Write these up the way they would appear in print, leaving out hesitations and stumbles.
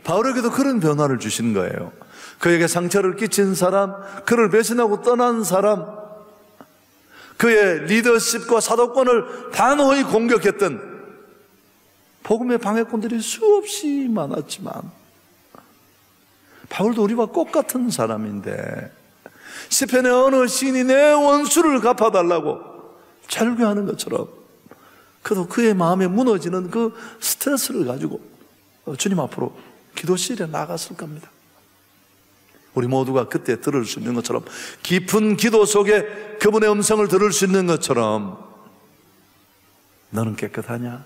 바울에게도 그런 변화를 주신 거예요. 그에게 상처를 끼친 사람, 그를 배신하고 떠난 사람, 그의 리더십과 사도권을 단호히 공격했던 복음의 방해꾼들이 수없이 많았지만, 바울도 우리와 똑같은 사람인데 시편의 어느 시인이 내 원수를 갚아달라고 절규하는 것처럼 그도 그의 마음에 무너지는 그 스트레스를 가지고 주님 앞으로 기도실에 나갔을 겁니다. 우리 모두가 그때 들을 수 있는 것처럼, 깊은 기도 속에 그분의 음성을 들을 수 있는 것처럼, 너는 깨끗하냐?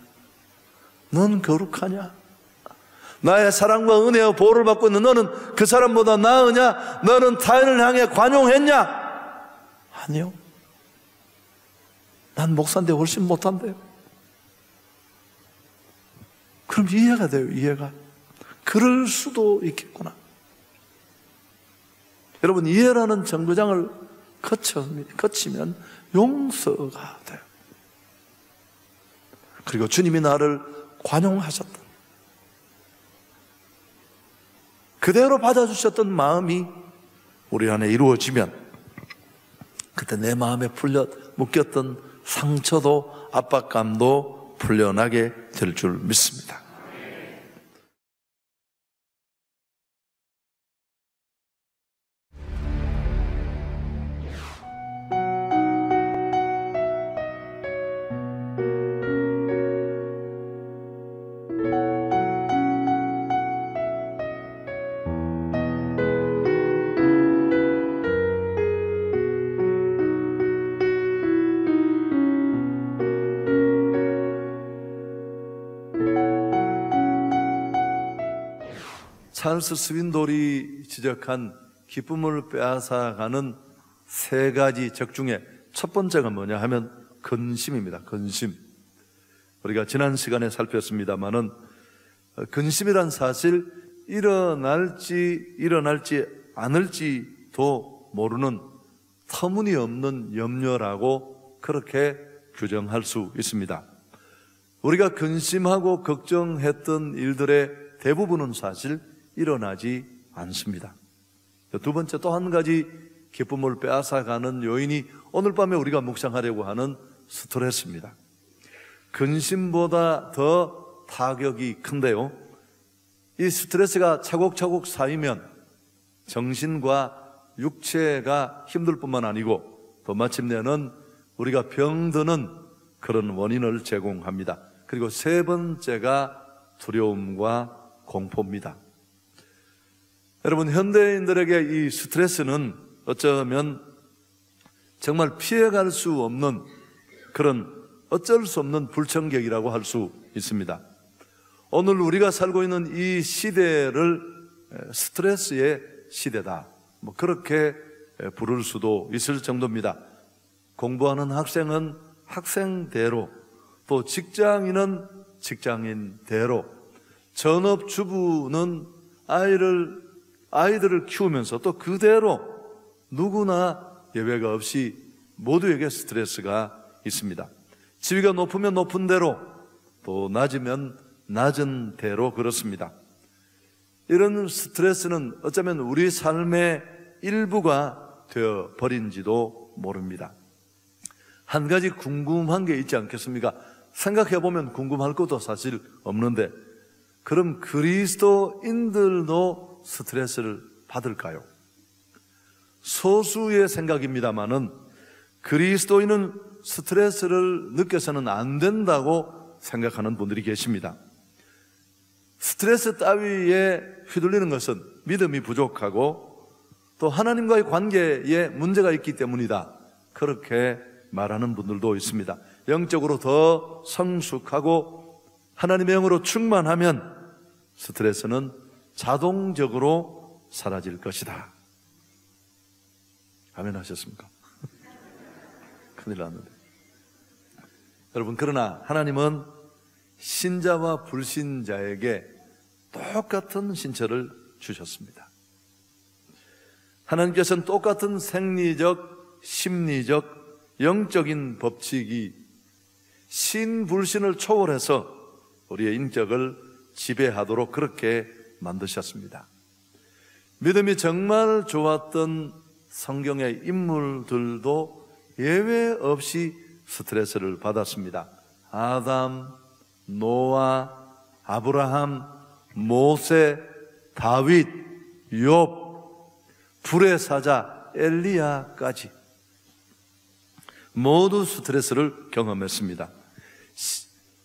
너는 거룩하냐? 나의 사랑과 은혜와 보호를 받고 있는 너는 그 사람보다 나으냐? 너는 타인을 향해 관용했냐? 아니요. 난 목사인데 훨씬 못한대요. 그럼 이해가 돼요. 이해가. 그럴 수도 있겠구나. 여러분, 이해라는 정거장을 거치면 용서가 돼요. 그리고 주님이 나를 관용하셨다, 그대로 받아주셨던 마음이 우리 안에 이루어지면 그때 내 마음에 묶였던 상처도 압박감도 풀려나게 될 줄 믿습니다. 찰스 스윈돌이 지적한 기쁨을 빼앗아가는 세 가지 적 중에 첫 번째가 뭐냐 하면 근심입니다. 근심. 우리가 지난 시간에 살폈습니다마는 근심이란 사실 일어날지 않을지도 모르는 터무니없는 염려라고 그렇게 규정할 수 있습니다. 우리가 근심하고 걱정했던 일들의 대부분은 사실 일어나지 않습니다. 두 번째, 또 한 가지 기쁨을 빼앗아가는 요인이 오늘 밤에 우리가 묵상하려고 하는 스트레스입니다. 근심보다 더 타격이 큰데요, 이 스트레스가 차곡차곡 쌓이면 정신과 육체가 힘들 뿐만 아니고 또 마침내는 우리가 병드는 그런 원인을 제공합니다. 그리고 세 번째가 두려움과 공포입니다. 여러분, 현대인들에게 이 스트레스는 어쩌면 정말 피해갈 수 없는 그런 어쩔 수 없는 불청객이라고 할 수 있습니다. 오늘 우리가 살고 있는 이 시대를 스트레스의 시대다, 그렇게 부를 수도 있을 정도입니다. 공부하는 학생은 학생대로, 또 직장인은 직장인대로, 전업주부는 아이들을 키우면서 또 그대로 누구나 예외가 없이 모두에게 스트레스가 있습니다. 지위가 높으면 높은 대로, 또 낮으면 낮은 대로 그렇습니다. 이런 스트레스는 어쩌면 우리 삶의 일부가 되어버린지도 모릅니다. 한 가지 궁금한 게 있지 않겠습니까? 생각해보면 궁금할 것도 사실 없는데, 그럼 그리스도인들도 스트레스를 받을까요? 소수의 생각입니다마는 그리스도인은 스트레스를 느껴서는 안 된다고 생각하는 분들이 계십니다. 스트레스 따위에 휘둘리는 것은 믿음이 부족하고 또 하나님과의 관계에 문제가 있기 때문이다, 그렇게 말하는 분들도 있습니다. 영적으로 더 성숙하고 하나님의 영으로 충만하면 스트레스는 자동적으로 사라질 것이다. 아멘 하셨습니까? 큰일 났는데. 여러분, 그러나 하나님은 신자와 불신자에게 똑같은 신처를 주셨습니다. 하나님께서는 똑같은 생리적, 심리적, 영적인 법칙이 신불신을 초월해서 우리의 인격을 지배하도록 그렇게 만드셨습니다. 믿음이 정말 좋았던 성경의 인물들도 예외 없이 스트레스를 받았습니다. 아담, 노아, 아브라함, 모세, 다윗, 욥, 불의 사자 엘리야까지 모두 스트레스를 경험했습니다.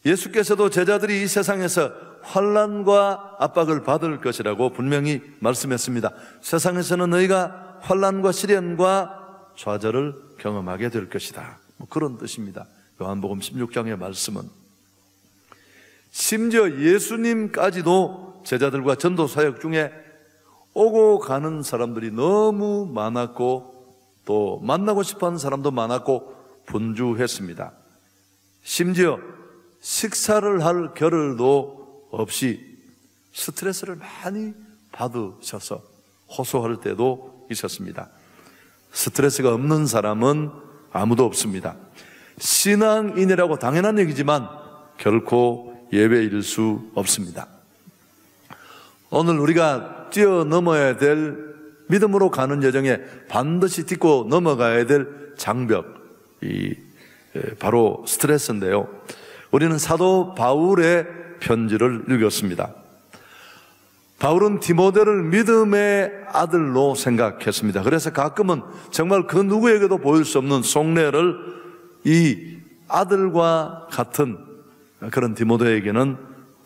예수께서도 제자들이 이 세상에서 환난과 압박을 받을 것이라고 분명히 말씀했습니다. 세상에서는 너희가 환난과 시련과 좌절을 경험하게 될 것이다. 그런 뜻입니다. 요한복음 16장의 말씀은 심지어 예수님까지도 제자들과 전도 사역 중에 오고 가는 사람들이 너무 많았고 또 만나고 싶어하는 사람도 많았고 분주했습니다. 심지어 식사를 할 겨를도 없이 스트레스를 많이 받으셔서 호소할 때도 있었습니다. 스트레스가 없는 사람은 아무도 없습니다. 신앙인이라고 당연한 얘기지만 결코 예외일 수 없습니다. 오늘 우리가 뛰어넘어야 될 믿음으로 가는 여정에 반드시 딛고 넘어가야 될 장벽이 바로 스트레스인데요. 우리는 사도 바울의 편지를 읽었습니다. 바울은 디모데를 믿음의 아들로 생각했습니다. 그래서 가끔은 정말 그 누구에게도 보일 수 없는 속내를 이 아들과 같은 그런 디모데에게는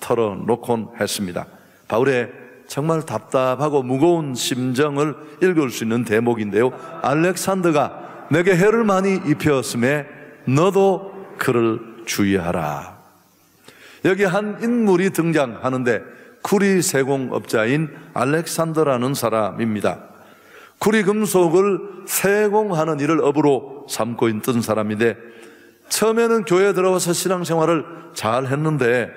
털어놓곤 했습니다. 바울의 정말 답답하고 무거운 심정을 읽을 수 있는 대목인데요. 알렉산더가 내게 해를 많이 입혔음에 너도 그를 주의하라. 여기 한 인물이 등장하는데 구리 세공업자인 알렉산더라는 사람입니다. 구리 금속을 세공하는 일을 업으로 삼고 있던 사람인데 처음에는 교회에 들어와서 신앙생활을 잘 했는데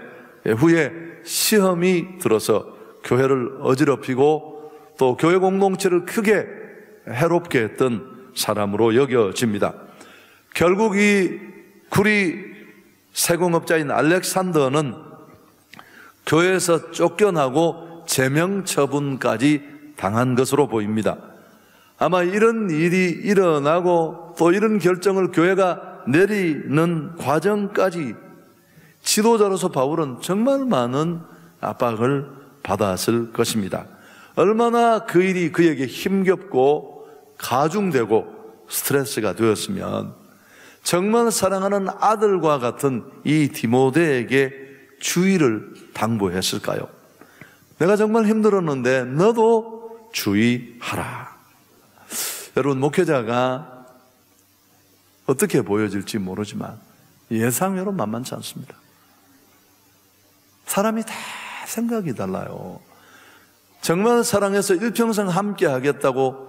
후에 시험이 들어서 교회를 어지럽히고 또 교회 공동체를 크게 해롭게 했던 사람으로 여겨집니다. 결국 이 구리 세공업자인 알렉산더는 교회에서 쫓겨나고 제명 처분까지 당한 것으로 보입니다. 아마 이런 일이 일어나고 또 이런 결정을 교회가 내리는 과정까지 지도자로서 바울은 정말 많은 압박을 받았을 것입니다. 얼마나 그 일이 그에게 힘겹고 가중되고 스트레스가 되었으면 정말 사랑하는 아들과 같은 이 디모데에게 주의를 당부했을까요? 내가 정말 힘들었는데 너도 주의하라. 여러분, 목회자가 어떻게 보여질지 모르지만 예상외로 만만치 않습니다. 사람이 다 생각이 달라요. 정말 사랑해서 일평생 함께 하겠다고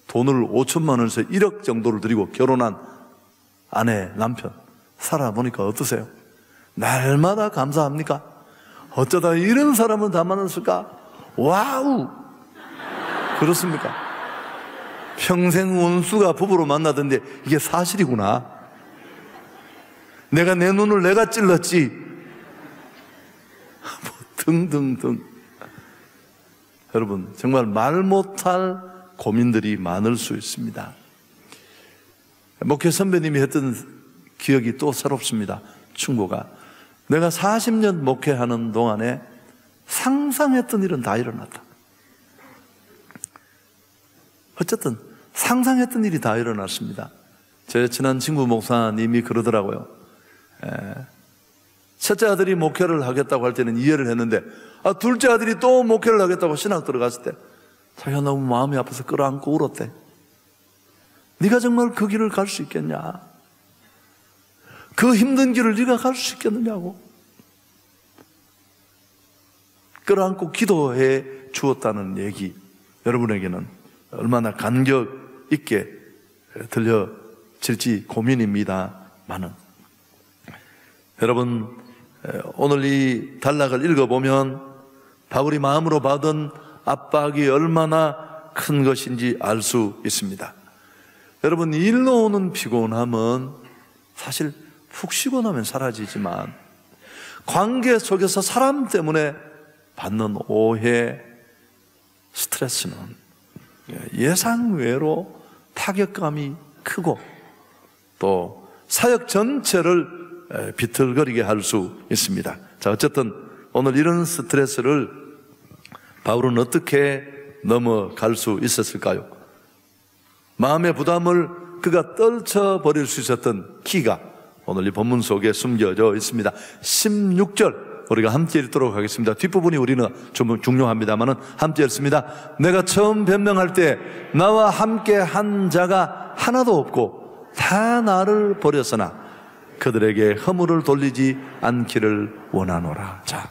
돈을 5천만 원에서 1억 정도를 들이고 결혼한 아내, 남편 살아보니까 어떠세요? 날마다 감사합니까? 어쩌다 이런 사람을 다 만났을까? 와우! 그렇습니까? 평생 원수가 부부로 만나던데 이게 사실이구나. 내가 내 눈을 내가 찔렀지. 뭐 등등등. 여러분, 정말 말 못할 고민들이 많을 수 있습니다. 목회 선배님이 했던 기억이 또 새롭습니다. 충고가. 내가 40년 목회하는 동안에 상상했던 일은 다 일어났다. 어쨌든 상상했던 일이 다 일어났습니다. 제 친한 친구 목사님이 그러더라고요. 첫째 아들이 목회를 하겠다고 할 때는 이해를 했는데 둘째 아들이 또 목회를 하겠다고 신학 들어갔을 때 자기가 너무 마음이 아파서 끌어안고 울었대. 네가 정말 그 길을 갈 수 있겠냐? 그 힘든 길을 네가 갈 수 있겠느냐고 끌어안고 기도해 주었다는 얘기, 여러분에게는 얼마나 감격 있게 들려질지 고민입니다만은, 여러분, 오늘 이 단락을 읽어보면 바울이 마음으로 받은 압박이 얼마나 큰 것인지 알 수 있습니다. 여러분, 일로 오는 피곤함은 사실 푹 쉬고 나면 사라지지만 관계 속에서 사람 때문에 받는 오해, 스트레스는 예상외로 타격감이 크고 또 사역 전체를 비틀거리게 할 수 있습니다. 자, 어쨌든 오늘 이런 스트레스를 바울은 어떻게 넘어갈 수 있었을까요? 마음의 부담을 그가 떨쳐버릴 수 있었던 키가 오늘 이 본문 속에 숨겨져 있습니다. 16절 우리가 함께 읽도록 하겠습니다. 뒷부분이 우리는 좀 중요합니다만은 함께 읽습니다. 내가 처음 변명할 때 나와 함께 한 자가 하나도 없고 다 나를 버렸으나 그들에게 허물을 돌리지 않기를 원하노라. 자,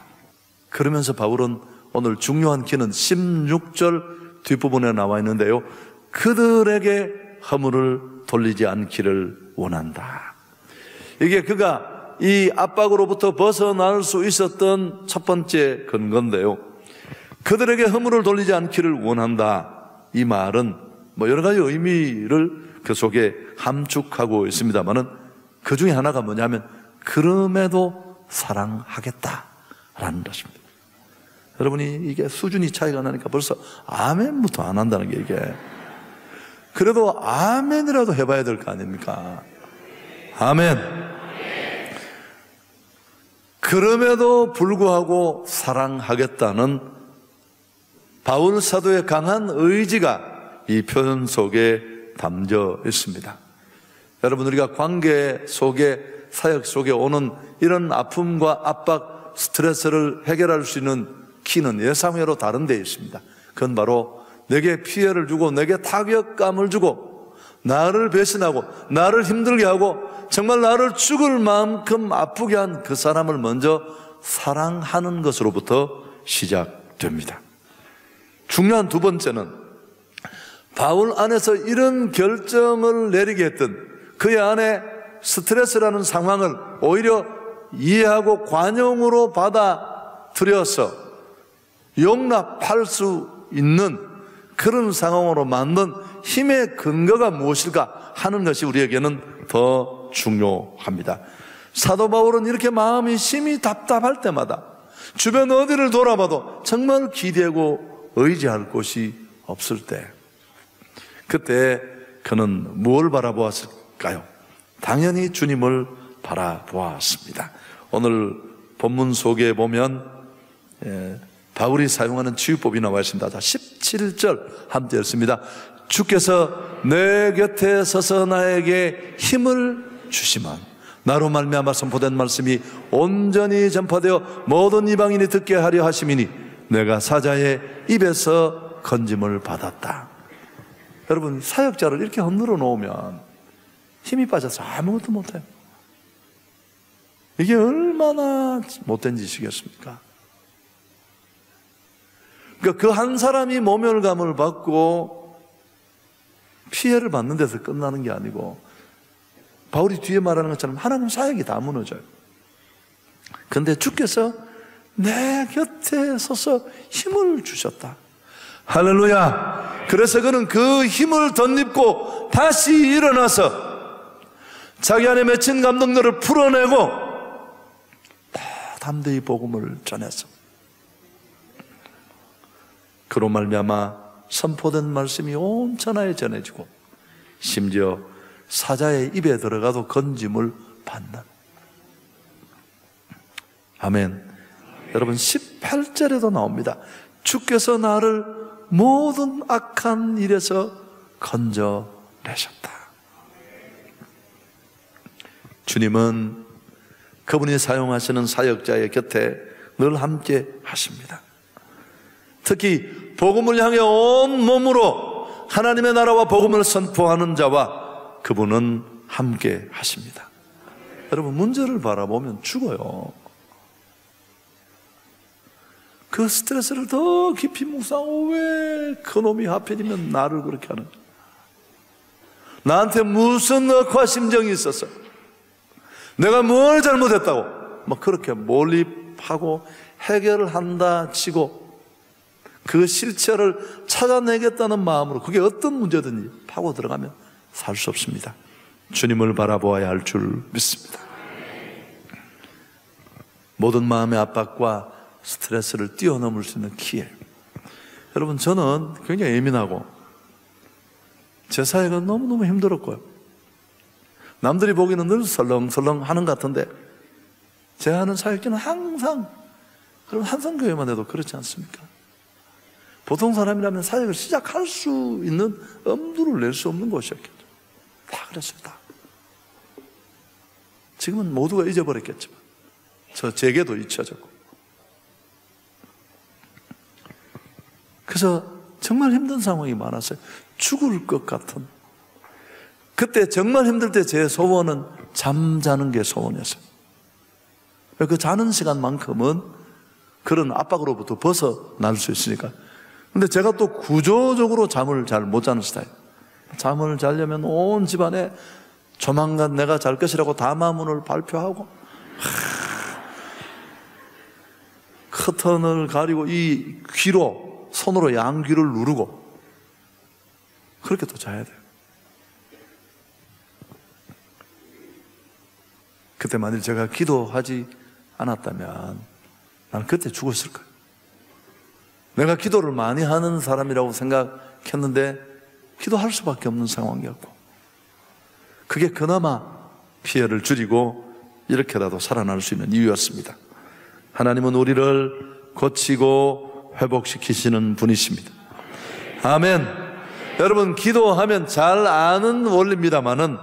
그러면서 바울은 오늘 중요한 키는 16절 뒷부분에 나와 있는데요, 그들에게 허물을 돌리지 않기를 원한다. 이게 그가 이 압박으로부터 벗어날 수 있었던 첫 번째 근거인데요, 그들에게 허물을 돌리지 않기를 원한다. 이 말은 뭐 여러 가지 의미를 그 속에 함축하고 있습니다만은 그 중에 하나가 뭐냐면 그럼에도 사랑하겠다라는 것입니다. 여러분이 이게 수준이 차이가 나니까 벌써 아멘부터 안 한다는 게 이게, 그래도 아멘이라도 해봐야 될 거 아닙니까? 아멘. 그럼에도 불구하고 사랑하겠다는 바울 사도의 강한 의지가 이 표현 속에 담겨 있습니다. 여러분, 우리가 관계 속에, 사역 속에 오는 이런 아픔과 압박, 스트레스를 해결할 수 있는 키는 예상외로 다른 데 있습니다. 그건 바로 내게 피해를 주고 내게 타격감을 주고 나를 배신하고 나를 힘들게 하고 정말 나를 죽을 만큼 아프게 한 그 사람을 먼저 사랑하는 것으로부터 시작됩니다. 중요한 두 번째는 바울 안에서 이런 결정을 내리게 했던 그의 안에 스트레스라는 상황을 오히려 이해하고 관용으로 받아들여서 용납할 수 있는 그런 상황으로 만든 힘의 근거가 무엇일까 하는 것이 우리에게는 더 중요합니다. 사도 바울은 이렇게 마음이 심히 답답할 때마다 주변 어디를 돌아봐도 정말 기대고 의지할 곳이 없을 때, 그때 그는 무엇을 바라보았을까요? 당연히 주님을 바라보았습니다. 오늘 본문 속에 보면 바울이 사용하는 치유법이 나와 있습니다. 자, 17절 함께 읽습니다. 주께서 내 곁에 서서 나에게 힘을 주시면 나로 말미암아 선포된 말씀이 온전히 전파되어 모든 이방인이 듣게 하려 하심이니 내가 사자의 입에서 건짐을 받았다. 여러분, 사역자를 이렇게 흔들어 놓으면 힘이 빠져서 아무것도 못해요. 이게 얼마나 못된 짓이겠습니까? 그러니까 그 한 사람이 모멸감을 받고 피해를 받는 데서 끝나는 게 아니고, 바울이 뒤에 말하는 것처럼 하나님 사역이 다 무너져요. 그런데 주께서 내 곁에 서서 힘을 주셨다. 할렐루야. 그래서 그는 그 힘을 덧입고 다시 일어나서 자기 안에 맺힌 감동들을 풀어내고 담대히 복음을 전했어. 그로 말미암아 선포된 말씀이 온 천하에 전해지고 심지어 사자의 입에 들어가도 건짐을 받는. 아멘. 여러분, 18절에도 나옵니다. 주께서 나를 모든 악한 일에서 건져내셨다. 주님은 그분이 사용하시는 사역자의 곁에 늘 함께 하십니다. 특히 복음을 향해 온 몸으로 하나님의 나라와 복음을 선포하는 자와 그분은 함께 하십니다. 여러분, 문제를 바라보면 죽어요. 그 스트레스를 더 깊이 묵상하고 왜 그놈이 하필이면 나를 그렇게 하는가? 나한테 무슨 억화 심정이 있었어? 내가 뭘 잘못했다고? 막 그렇게 몰입하고 해결을 한다 치고 그 실체를 찾아내겠다는 마음으로 그게 어떤 문제든지 파고 들어가면 살 수 없습니다. 주님을 바라보아야 할 줄 믿습니다. 모든 마음의 압박과 스트레스를 뛰어넘을 수 있는 기회. 여러분, 저는 굉장히 예민하고 제 사회가 너무너무 힘들었고요. 남들이 보기에는 늘 설렁설렁 하는 것 같은데 제가 하는 사역기는 항상, 그럼 한성교회만 해도 그렇지 않습니까? 보통 사람이라면 사역을 시작할 수 있는 엄두를 낼 수 없는 곳이었겠죠. 다 그랬어요, 다. 지금은 모두가 잊어버렸겠지만 제게도 잊혀졌고. 그래서 정말 힘든 상황이 많았어요. 죽을 것 같은. 그때 정말 힘들 때 제 소원은 잠자는 게 소원이었어요. 그 자는 시간만큼은 그런 압박으로부터 벗어날 수 있으니까. 근데 제가 또 구조적으로 잠을 잘 못 자는 스타일. 잠을 자려면 온 집안에 조만간 내가 잘 것이라고 담화문을 발표하고 커튼을 가리고 이 귀로 손으로 양귀를 누르고 그렇게 또 자야 돼요. 그때 만일 제가 기도하지 않았다면 나는 그때 죽었을 거예요. 내가 기도를 많이 하는 사람이라고 생각했는데 기도할 수밖에 없는 상황이었고, 그게 그나마 피해를 줄이고 이렇게라도 살아날 수 있는 이유였습니다. 하나님은 우리를 고치고 회복시키시는 분이십니다. 아멘. 여러분, 기도하면 잘 아는 원리입니다마는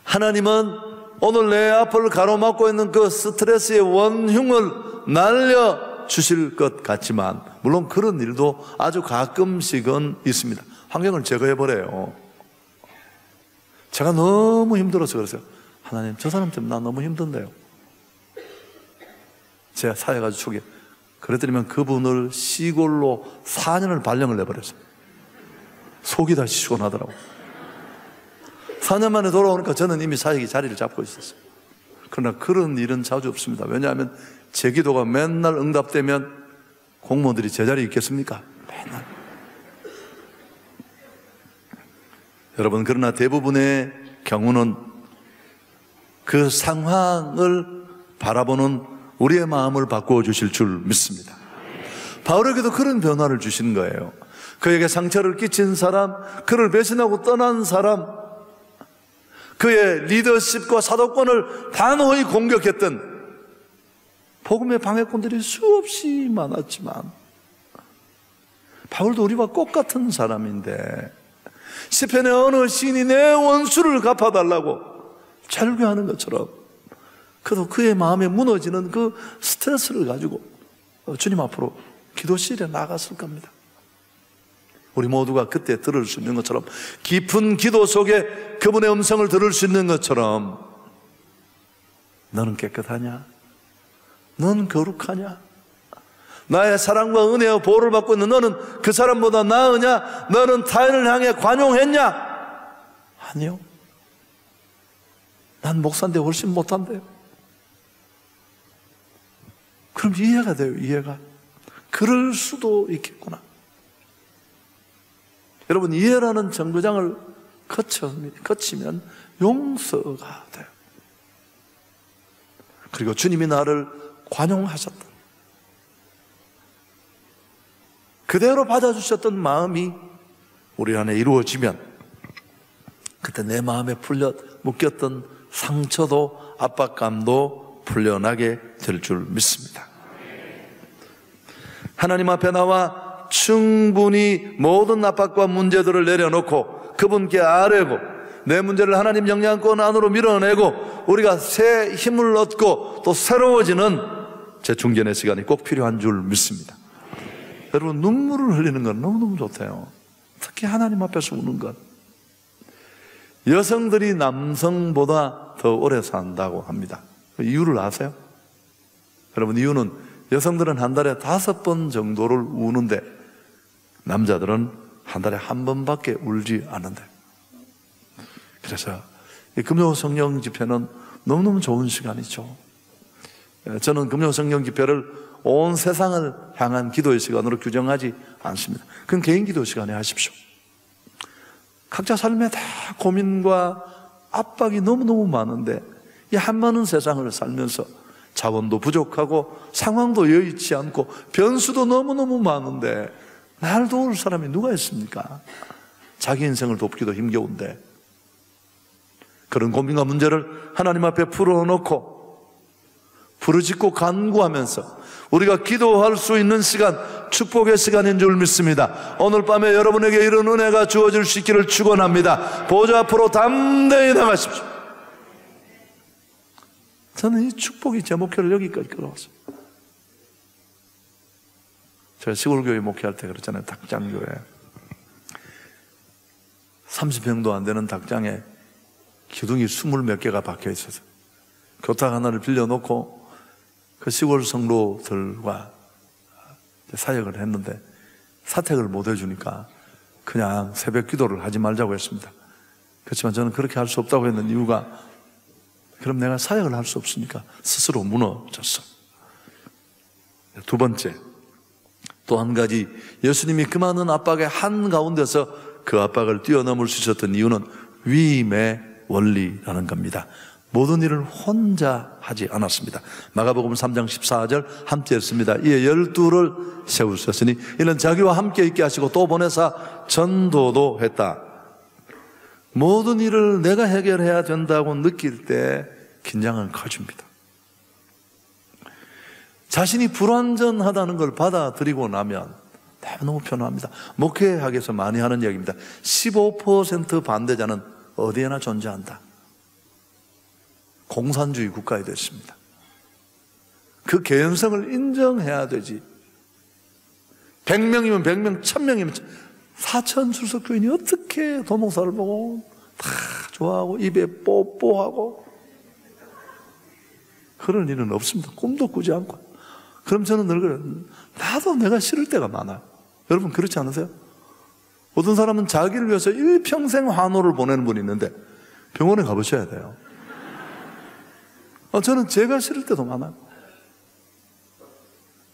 하나님은 오늘 내 앞을 가로막고 있는 그 스트레스의 원흉을 날려주실 것 같지만, 물론 그런 일도 아주 가끔씩은 있습니다. 환경을 제거해버려요. 제가 너무 힘들어서 그랬어요. 하나님, 저 사람 때문에 나 너무 힘든데요. 제가 사회가 초기에 그랬더니만 그분을 시골로 4년을 발령을 내버렸어요. 속이 다 시원하더라고요. 4년 만에 돌아오니까 저는 이미 사역이 자리를 잡고 있었어요. 그러나 그런 일은 자주 없습니다. 왜냐하면 제 기도가 맨날 응답되면 공무원들이 제자리에 있겠습니까? 맨날. 여러분, 그러나 대부분의 경우는 그 상황을 바라보는 우리의 마음을 바꾸어 주실 줄 믿습니다. 바울에게도 그런 변화를 주시는 거예요. 그에게 상처를 끼친 사람, 그를 배신하고 떠난 사람, 그의 리더십과 사도권을 단호히 공격했던 복음의 방해꾼들이 수없이 많았지만, 바울도 우리와 똑같은 사람인데 시편의 어느 시인이 내 원수를 갚아달라고 절규하는 것처럼, 그래도 그의 마음에 무너지는 그 스트레스를 가지고 주님 앞으로 기도실에 나갔을 겁니다. 우리 모두가 그때 들을 수 있는 것처럼, 깊은 기도 속에 그분의 음성을 들을 수 있는 것처럼, 너는 깨끗하냐? 넌 거룩하냐? 나의 사랑과 은혜와 보호를 받고 있는 너는 그 사람보다 나으냐? 너는 타인을 향해 관용했냐? 아니요. 난 목사인데 훨씬 못한대요. 그럼 이해가 돼요, 이해가. 그럴 수도 있겠구나. 여러분, 이해라는 정거장을 거치면 용서가 돼요. 그리고 주님이 나를 관용하셨던, 그대로 받아주셨던 마음이 우리 안에 이루어지면, 그때 내 마음에 묶였던 상처도 압박감도 풀려나게 될 줄 믿습니다. 하나님 앞에 나와 충분히 모든 압박과 문제들을 내려놓고 그분께 아뢰고, 내 문제를 하나님 영향권 안으로 밀어내고 우리가 새 힘을 얻고 또 새로워지는 재충전의 시간이 꼭 필요한 줄 믿습니다. 여러분, 눈물을 흘리는 건 너무너무 좋대요. 특히 하나님 앞에서 우는 것. 여성들이 남성보다 더 오래 산다고 합니다. 이유를 아세요? 여러분, 이유는 여성들은 한 달에 5번 정도를 우는데 남자들은 한 달에 1번밖에 울지 않는데. 그래서 이 금요 성령 집회는 너무너무 좋은 시간이죠. 저는 금요 성령 집회를 온 세상을 향한 기도의 시간으로 규정하지 않습니다. 그건 개인 기도 시간에 하십시오. 각자 삶에 다 고민과 압박이 너무너무 많은데 이 한많은 세상을 살면서 자원도 부족하고 상황도 여의치 않고 변수도 너무너무 많은데 날 도울 사람이 누가 있습니까? 자기 인생을 돕기도 힘겨운데 그런 고민과 문제를 하나님 앞에 풀어놓고 부르짖고 간구하면서 우리가 기도할 수 있는 시간, 축복의 시간인 줄 믿습니다. 오늘 밤에 여러분에게 이런 은혜가 주어질 수 있기를 축원합니다. 보좌 앞으로 담대히 나가십시오. 저는 이 축복이 제 목회를 여기까지 끌어왔어요. 제가 시골교회 목회할 때 그랬잖아요. 닭장교회 30평도 안 되는 닭장에 기둥이 20몇 개가 박혀 있어서 교탁 하나를 빌려놓고 그 시골 성도들과 사역을 했는데 사택을 못 해주니까 그냥 새벽 기도를 하지 말자고 했습니다. 그렇지만 저는 그렇게 할 수 없다고 했는 이유가 그럼 내가 사역을 할 수 없으니까 스스로 무너졌어. 두 번째, 또 한 가지, 예수님이 그 많은 압박의 한가운데서 그 압박을 뛰어넘을 수 있었던 이유는 위임의 원리라는 겁니다. 모든 일을 혼자 하지 않았습니다. 마가복음 3장 14절 함께 했습니다. 이에 12를 세우셨으니 이는 자기와 함께 있게 하시고 또 보내사 전도도 했다. 모든 일을 내가 해결해야 된다고 느낄 때 긴장은 커집니다. 자신이 불완전하다는 걸 받아들이고 나면 너무 편합니다. 목회학에서 많이 하는 얘기입니다. 15% 반대자는 어디에나 존재한다. 공산주의 국가에 됐습니다. 그 개연성을 인정해야 되지. 100명이면 100명, 1000명이면 4천 출석교인이 어떻게 도목사를 보고 다 좋아하고 입에 뽀뽀하고 그런 일은 없습니다. 꿈도 꾸지 않고. 그럼 저는 늘 그래요. 나도 내가 싫을 때가 많아요. 여러분 그렇지 않으세요? 어떤 사람은 자기를 위해서 일평생 환호를 보내는 분이 있는데 병원에 가보셔야 돼요. 저는 제가 싫을 때도 많아요.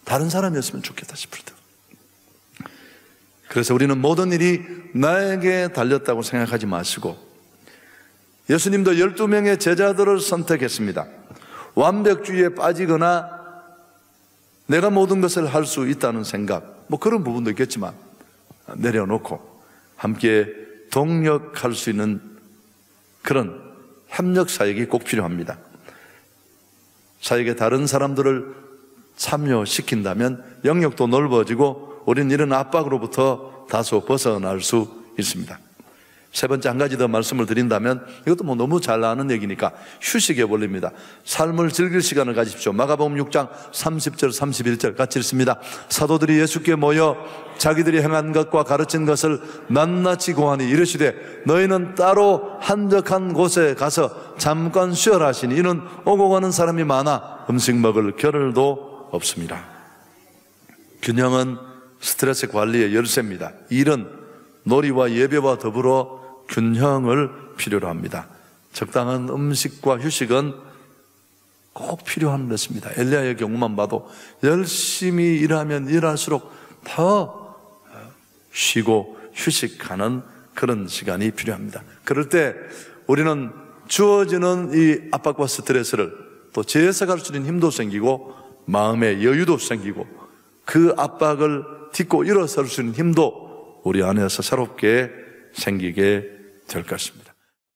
다른 사람이었으면 좋겠다 싶을 때. 그래서 우리는 모든 일이 나에게 달렸다고 생각하지 마시고 예수님도 12명의 제자들을 선택했습니다. 완벽주의에 빠지거나 내가 모든 것을 할 수 있다는 생각, 그런 부분도 있겠지만 내려놓고 함께 동력할 수 있는 그런 협력 사역이 꼭 필요합니다. 사역에 다른 사람들을 참여시킨다면 영역도 넓어지고 우리는 이런 압박으로부터 다소 벗어날 수 있습니다. 세 번째 한 가지 더 말씀을 드린다면 이것도 너무 잘 아는 얘기니까 휴식의 원리입니다. 삶을 즐길 시간을 가지십시오. 마가복음 6장 30절 31절 같이 읽습니다. 사도들이 예수께 모여 자기들이 행한 것과 가르친 것을 낱낱이 고하니 이르시되 너희는 따로 한적한 곳에 가서 잠깐 쉬어라 하시니 이는 오고 가는 사람이 많아 음식 먹을 겨를도 없습니다. 균형은 스트레스 관리의 열쇠입니다. 일은 놀이와 예배와 더불어 균형을 필요로 합니다. 적당한 음식과 휴식은 꼭 필요한 것입니다. 엘리야의 경우만 봐도 열심히 일하면 일할수록 더 쉬고 휴식하는 그런 시간이 필요합니다. 그럴 때 우리는 주어지는 이 압박과 스트레스를 또 재해석할 수 있는 힘도 생기고 마음의 여유도 생기고 그 압박을 딛고 일어설 수 있는 힘도 우리 안에서 새롭게 생기게 될 것입니다.